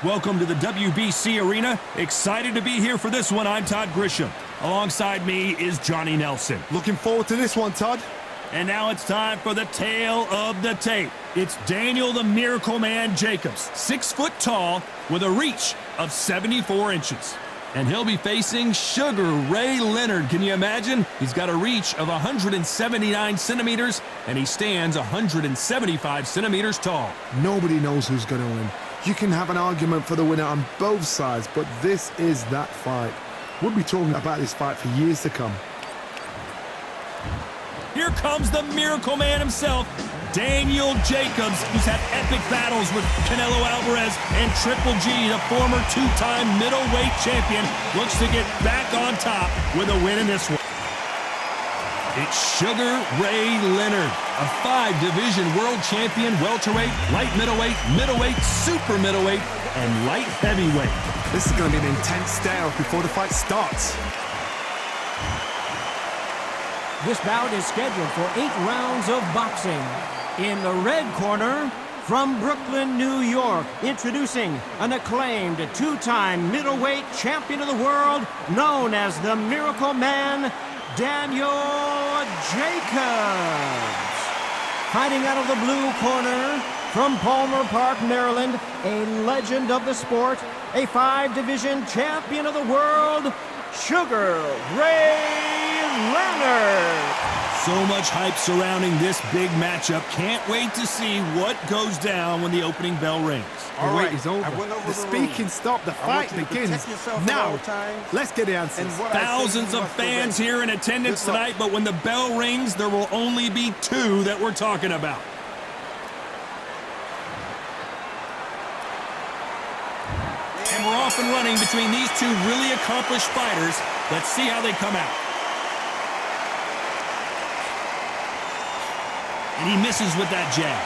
Welcome to the WBC Arena. Excited to be here for this one. I'm Todd Grisham. Alongside me is Johnny Nelson. Looking forward to this one, Todd. And now it's time for the tale of the tape. It's Daniel the Miracle Man Jacobs, 6 foot tall with a reach of 74 inches. And he'll be facing Sugar Ray Leonard. Can you imagine? He's got a reach of 179 centimeters, and he stands 175 centimeters tall. Nobody knows who's going to win. You can have an argument for the winner on both sides, but this is that fight. We'll be talking about this fight for years to come. Here comes the Miracle Man himself, Daniel Jacobs, who's had epic battles with Canelo Alvarez and Triple G, the former 2-time middleweight champion, looks to get back on top with a win in this one. It's Sugar Ray Leonard, a 5-division world champion, welterweight, light middleweight, middleweight, super middleweight, and light heavyweight. This is going to be an intense stare-off before the fight starts. This bout is scheduled for 8 rounds of boxing. In the red corner, from Brooklyn, New York, introducing an acclaimed 2-time middleweight champion of the world, known as the Miracle Man, Daniel Jacobs. Fighting out of the blue corner, from Palmer Park, Maryland, a legend of the sport, a 5-division champion of the world, Sugar Ray Leonard. So much hype surrounding this big matchup. Can't wait to see what goes down when the opening bell rings. The wait is over. The speaking stopped. The fight begins. Now, let's get the answers. Thousands of fans here in attendance tonight, but when the bell rings, there will only be 2 that we're talking about. And we're off and running between these 2 really accomplished fighters. Let's see how they come out. And he misses with that jab.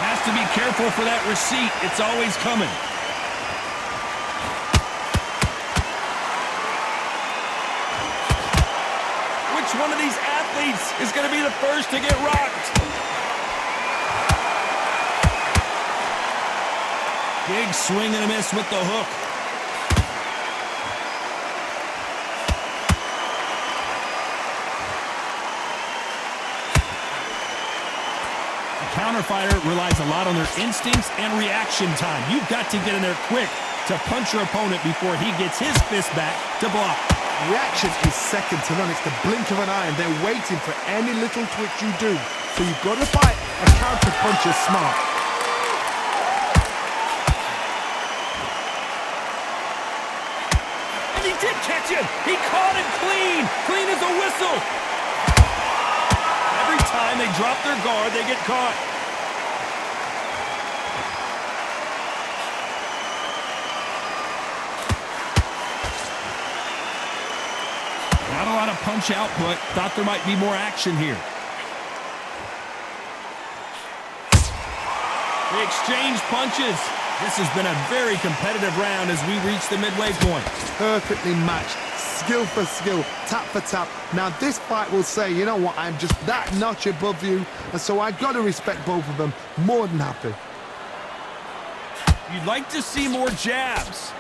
Has to be careful for that receipt. It's always coming. Which one of these athletes is going to be the first to get rocked? Big swing and a miss with the hook. Counterfighter relies a lot on their instincts and reaction time. You've got to get in there quick to punch your opponent before he gets his fist back to block. Reaction is second to none. It's the blink of an eye, and they're waiting for any little twitch you do. So you've got to fight a counter puncher smart. And he did catch him. He caught him clean. Clean as a whistle. Every time they drop their guard, they get caught. Not a lot of punch output. Thought there might be more action here. They exchange punches. This has been a very competitive round as we reach the midway point. Perfectly matched. Skill for skill, tap for tap. Now this fight will say, you know what, I'm just that notch above you, and so I got to respect both of them. More than happy. You'd like to see more jabs.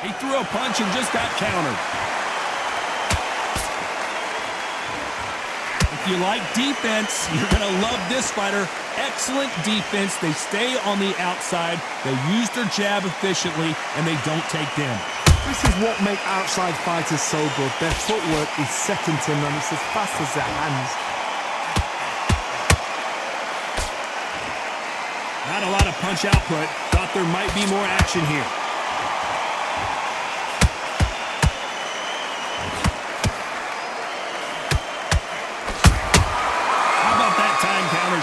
He threw a punch and just got countered. If you like defense, you're going to love this fighter. Excellent defense. They stay on the outside. They use their jab efficiently, and they don't take damage. This is what makes outside fighters so good. Their footwork is second to none. It's as fast as their hands. Not a lot of punch output. Thought there might be more action here.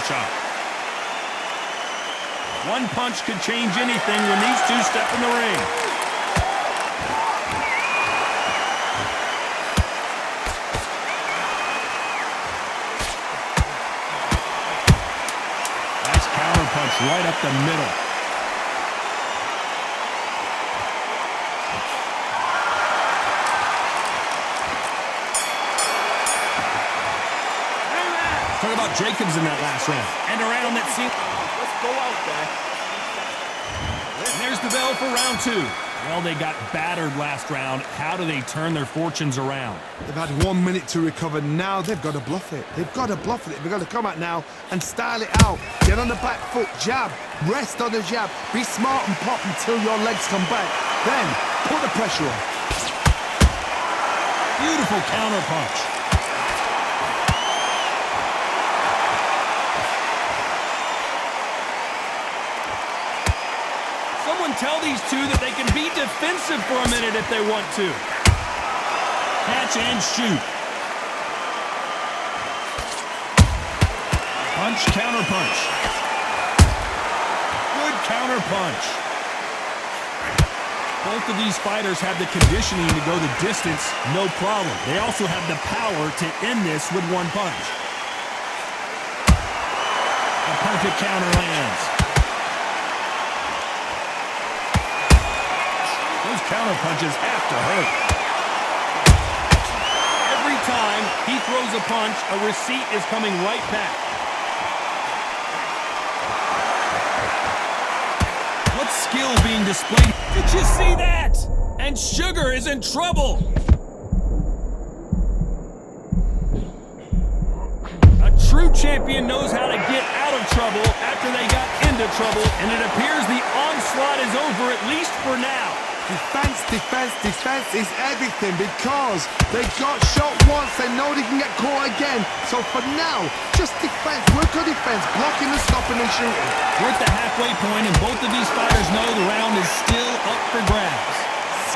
Shot. One punch could change anything when these 2 step in the ring. Nice counter punch right up the middle. Talk about Jacobs in that last round. And around that seat. Let's go out there. And there's the bell for round 2. Well, they got battered last round. How do they turn their fortunes around? They've had 1 minute to recover. Now they've got to bluff it. They've got to bluff it. They've got to come out now and style it out. Get on the back foot, jab, rest on the jab. Be smart and pop until your legs come back. Then put the pressure on. Beautiful counter punch. Someone tell these two that they can be defensive for a minute if they want to. Catch and shoot. Punch, counter punch. Good counter punch. Both of these fighters have the conditioning to go the distance, no problem. They also have the power to end this with one punch. A perfect counter lands. Those counter punches have to hurt. Every time he throws a punch, a receipt is coming right back. What skill being displayed? Did you see that? And Sugar is in trouble. A true champion knows how to get out of trouble after they got into trouble, and it appears the onslaught is over, at least for now. Defense, defense, defense is everything because they got shot once, they know they can get caught again. So for now, just defense, work on defense, blocking and stopping and shooting. We're at the halfway point, and both of these fighters know the round is still up for grabs.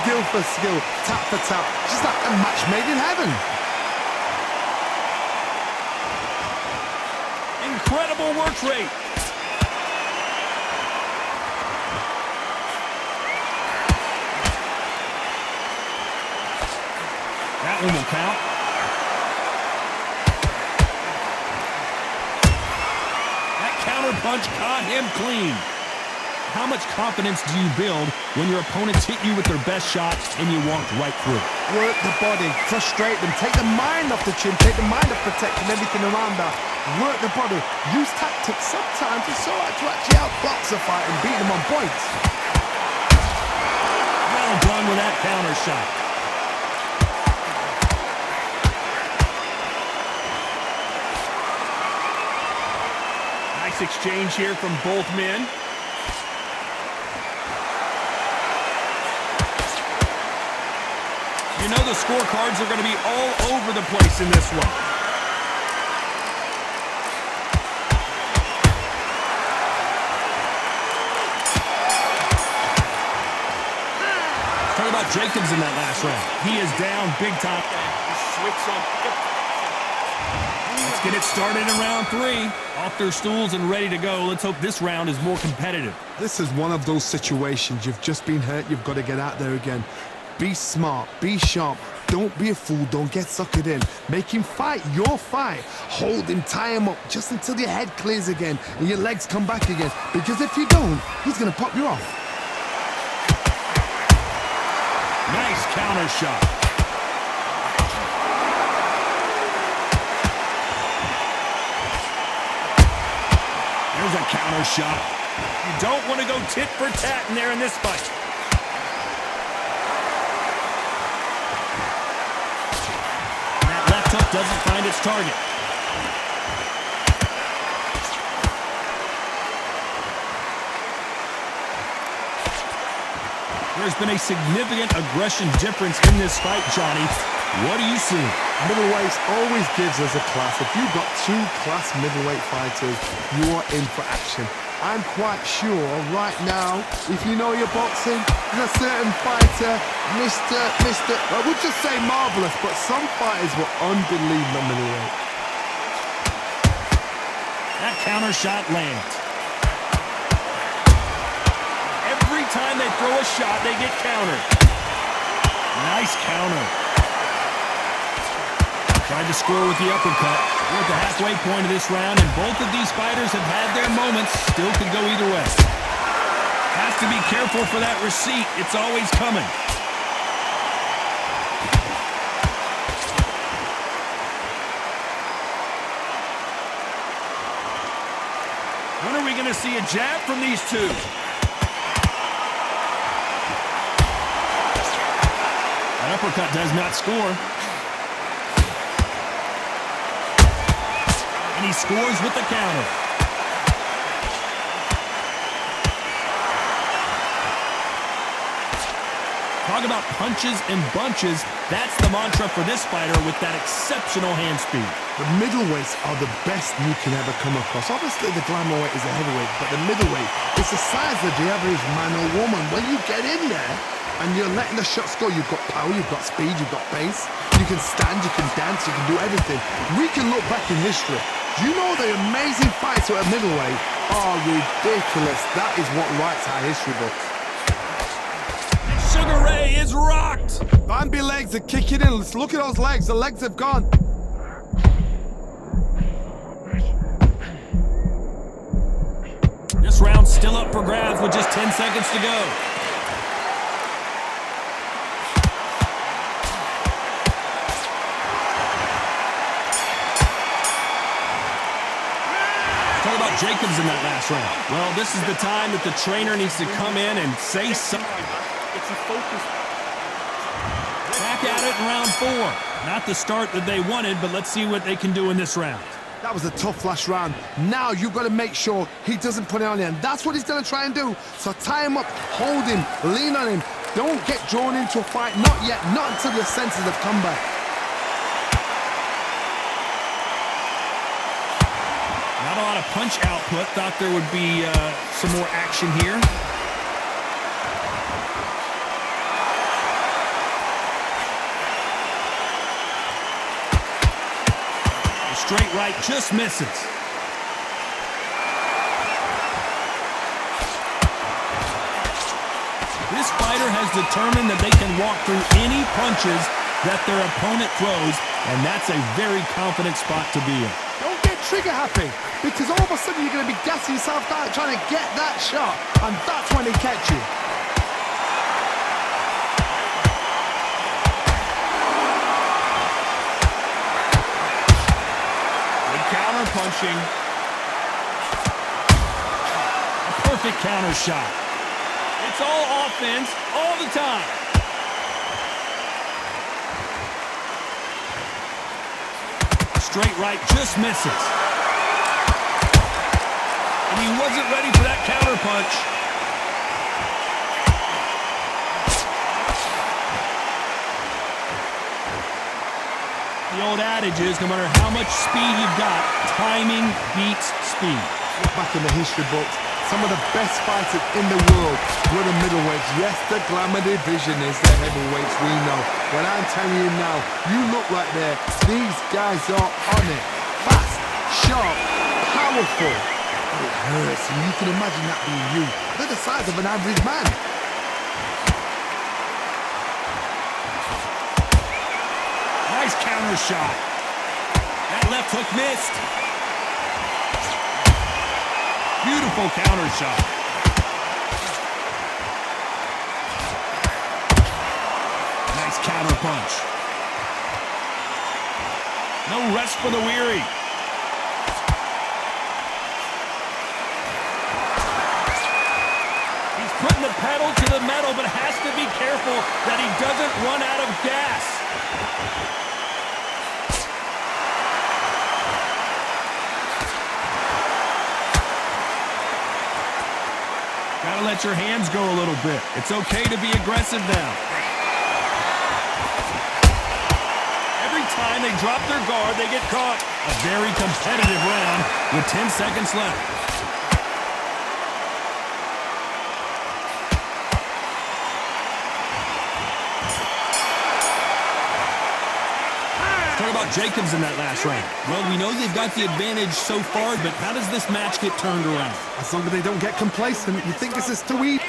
Skill for skill, tap for tap, just like a match made in heaven. Incredible work rate. That one will count. That counter punch caught him clean. How much confidence do you build when your opponents hit you with their best shot and you walk right through? Work the body, frustrate them, take the mind off the chin, take the mind off protecting everything around that. Work the body, use tactics. Sometimes it's all right to actually outbox a fight and beat them on points. Well done with that counter shot. Nice exchange here from both men. You know the scorecards are going to be all over the place in this one. Talk about Jacobs in that last round. He is down big time. Let's get it started in round 3. Off their stools and ready to go. Let's hope this round is more competitive. This is one of those situations. You've just been hurt. You've got to get out there again. Be smart. Be sharp. Don't be a fool. Don't get suckered in. Make him fight your fight. Hold him. Tie him up just until your head clears again and your legs come back again. Because if you don't, he's going to pop you off. Nice counter shot. There's a counter shot. You don't want to go tit for tat in there in this fight. That left hook doesn't find its target. There's been a significant aggression difference in this fight, Johnny. What do you see? Middleweights always gives us a class. If you've got 2 class middleweight fighters, you are in for action. I'm quite sure right now, if you know your boxing, there's a certain fighter, I would just say marvelous, but some fighters were unbelievable middleweight. That counter shot lands. Every time they throw a shot, they get countered. Nice counter. Tried to score with the uppercut. We're at the halfway point of this round, and both of these fighters have had their moments. Still could go either way. Has to be careful for that receipt. It's always coming. When are we going to see a jab from these two? That uppercut does not score. And he scores with the counter. Talk about punches and bunches. That's the mantra for this fighter with that exceptional hand speed. The middleweights are the best you can ever come across. Obviously, the glamour weight is a heavyweight, but the middleweight is the size of the average man or woman. When you get in there and you're letting the shots go, you've got power, you've got speed, you've got pace. You can stand, you can dance, you can do everything. We can look back in history. Do you know the amazing fights at a middleweight are ridiculous? That is what writes our history books. Sugar Ray is rocked. Bambi legs are kicking in. Let's look at those legs. The legs have gone. This round's still up for grabs with just 10 seconds to go. Talk about Jacobs in that last round. Well, this is the time that the trainer needs to come in and say something. Back at it in round 4. Not the start that they wanted, but let's see what they can do in this round. That was a tough last round. Now you've got to make sure he doesn't put it on you, and that's what he's going to try and do. So tie him up, hold him, lean on him. Don't get drawn into a fight. Not yet. Not until your senses have come back. Not a lot of punch output. Thought there would be some more action here. The straight right just misses. This fighter has determined that they can walk through any punches that their opponent throws, and that's a very confident spot to be in. Don't get trigger happy, because all of a sudden you're going to be gassing yourself out trying to get that shot, and that's when he catch you. Good counter punching. A perfect counter shot. It's all offense all the time. Straight right just misses. And he wasn't ready for that counter punch. The old adage is, no matter how much speed you've got, timing beats speed. Look back in the history books, some of the best fighters in the world were the middleweights. Yes, the glamour division is the heavyweights, we know. But I'm telling you now, you look right there, these guys are on it. Fast, sharp, powerful. It hurts, and you can imagine that being you. They're the size of an average man. Nice counter shot. That left hook missed. Beautiful counter shot. Nice counter punch. No rest for the weary. He's putting the pedal to the metal, but has to be careful that he doesn't run out of gas. Gotta let your hands go a little bit. It's okay to be aggressive now. Every time they drop their guard, they get caught. A very competitive round with 10 seconds left. Talk about Jacobs in that last round. Well, we know they've got the advantage so far, but how does this match get turned around? As long as they don't get complacent, you think this is too easy.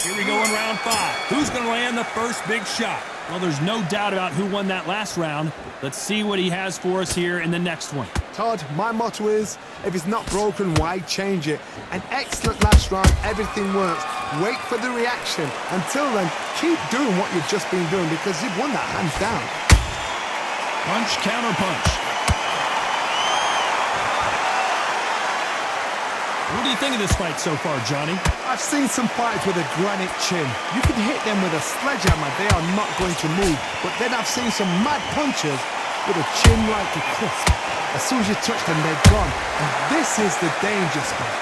Here we go in round 5. Who's going to land the first big shot? Well, there's no doubt about who won that last round. Let's see what he has for us here in the next one. Todd, my motto is, if it's not broken, why change it? An excellent last round, everything works. Wait for the reaction. Until then, keep doing what you've just been doing, because you've won that hands down. Punch, counter punch. think of this fight so far, Johnny? I've seen some fighters with a granite chin. You can hit them with a sledgehammer, they are not going to move. But then I've seen some mad punchers with a chin like a crisp. As soon as you touch them, they're gone. And this is the danger spot.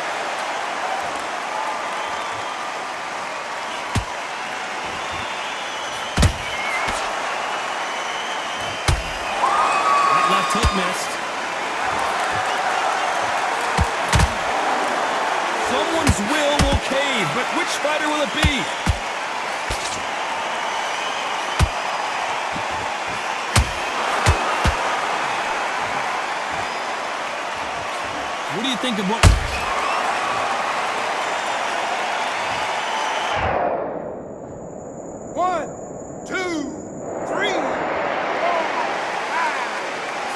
That left hook missed. Someone's will cave, but which fighter will it be? What do you think of what... One, two, three, four, five,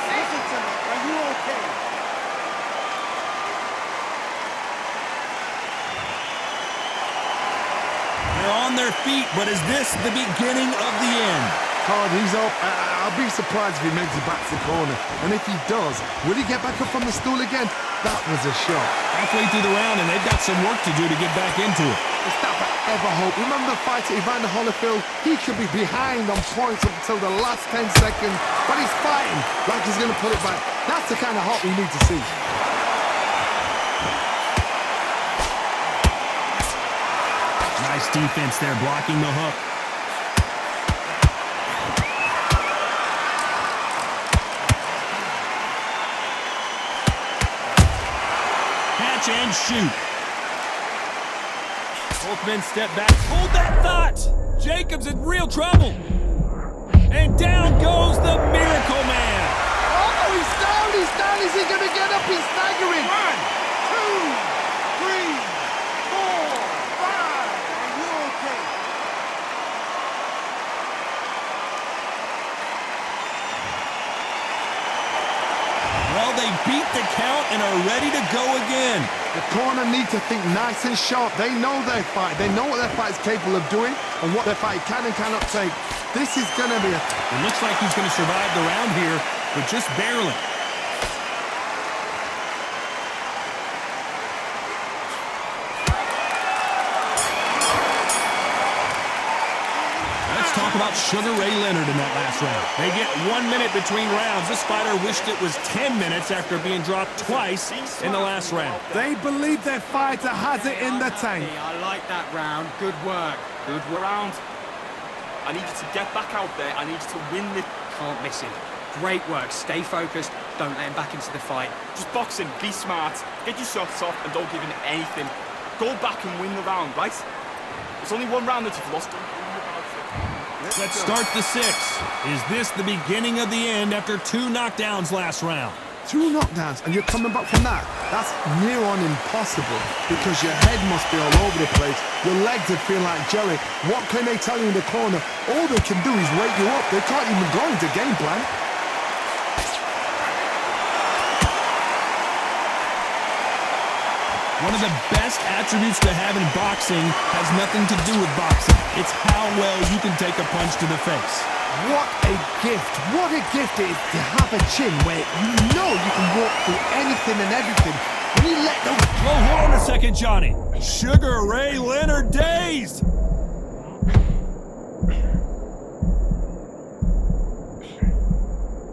six. Are you okay? They're on their feet, but is this the beginning of the end? Hard, he's up. I'll be surprised if he makes it back to the corner. And if he does, will he get back up from the stool again? That was a shot. Halfway through the round, and they've got some work to do to get back into it. If that ever hope. Remember the fight at Evander Holyfield? He could be behind on points up until the last 10 seconds, but he's fighting like he's going to put it back. That's the kind of hope we need to see. Nice defense there, blocking the hook. Catch and shoot. Both men step back. Hold that thought! Jacobs in real trouble. And down goes the Miracle Man. Oh, he's down, he's down. Is he going to get up? He's staggering. 1, 2, 3, 4, 5. Are you okay? Well, they beat the count and are ready to go again. The corner need to think nice and sharp. They know their fight. They know what their fight is capable of doing and what their fight can and cannot take. This is going to be a... It looks like he's going to survive the round here, but just barely. Let's talk about Sugar Ray Leonard in that last round. They get 1 minute between rounds. This fighter wished it was 10 minutes after being dropped twice in the last round. They believe their fighter has it in the tank. I like that round. Good work. Good round. I need you to get back out there. I need you to win this. Can't miss him. Great work. Stay focused. Don't let him back into the fight. Just boxing, be smart, get your shots off, and don't give him anything. Go back and win the round, right? It's only one round that you've lost. Don't worry about it. Let's start the sixth. Is this the beginning of the end after 2 knockdowns last round? 2 knockdowns and you're coming back from that. That's near on impossible because your head must be all over the place. Your legs would feel like jelly. What can they tell you in the corner? All they can do is wake you up. They can't even go into game plan. One of the best attributes to have in boxing has nothing to do with boxing. It's how well you can take a punch to the face. What a gift. What a gift it is to have a chin where you know you can walk through anything and everything. When you let those... Whoa, hold on a second, Johnny. Sugar Ray Leonard dazed.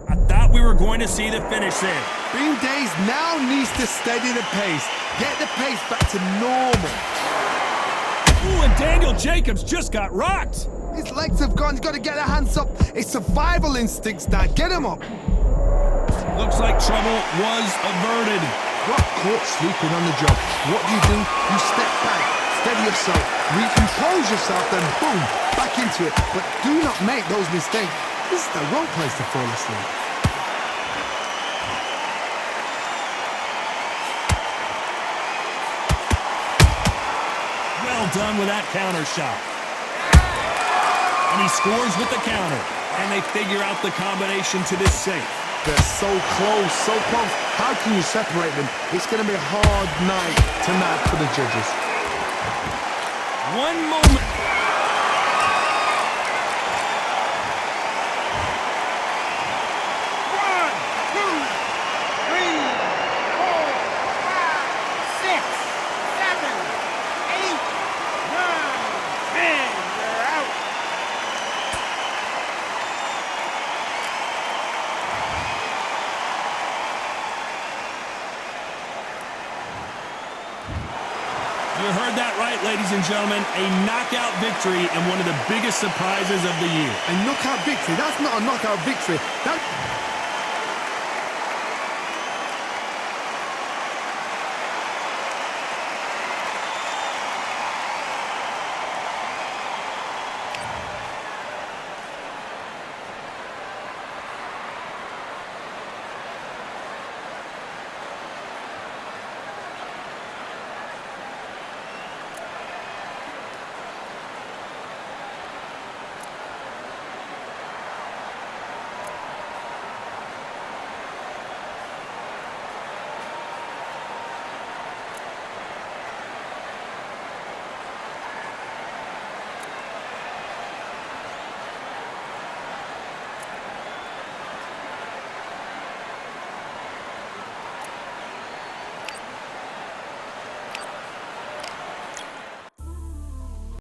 I thought we were going to see the finish there. Being dazed now needs to steady the pace. Get the pace back to normal. Ooh, and Daniel Jacobs just got rocked. His legs have gone. He's got to get their hands up. It's survival instincts now. Get him up. Looks like trouble was averted. Got caught sleeping on the job. What do? You step back, steady yourself, recompose yourself, then boom, back into it. But do not make those mistakes. This is the wrong place to fall asleep. Well done with that counter shot. And he scores with the counter. And they figure out the combination to this safe. They're so close, so close. How can you separate them? It's going to be a hard night tonight for the judges. 1 moment. You heard that right, ladies and gentlemen. A knockout victory and one of the biggest surprises of the year. A knockout victory? That's not a knockout victory. That...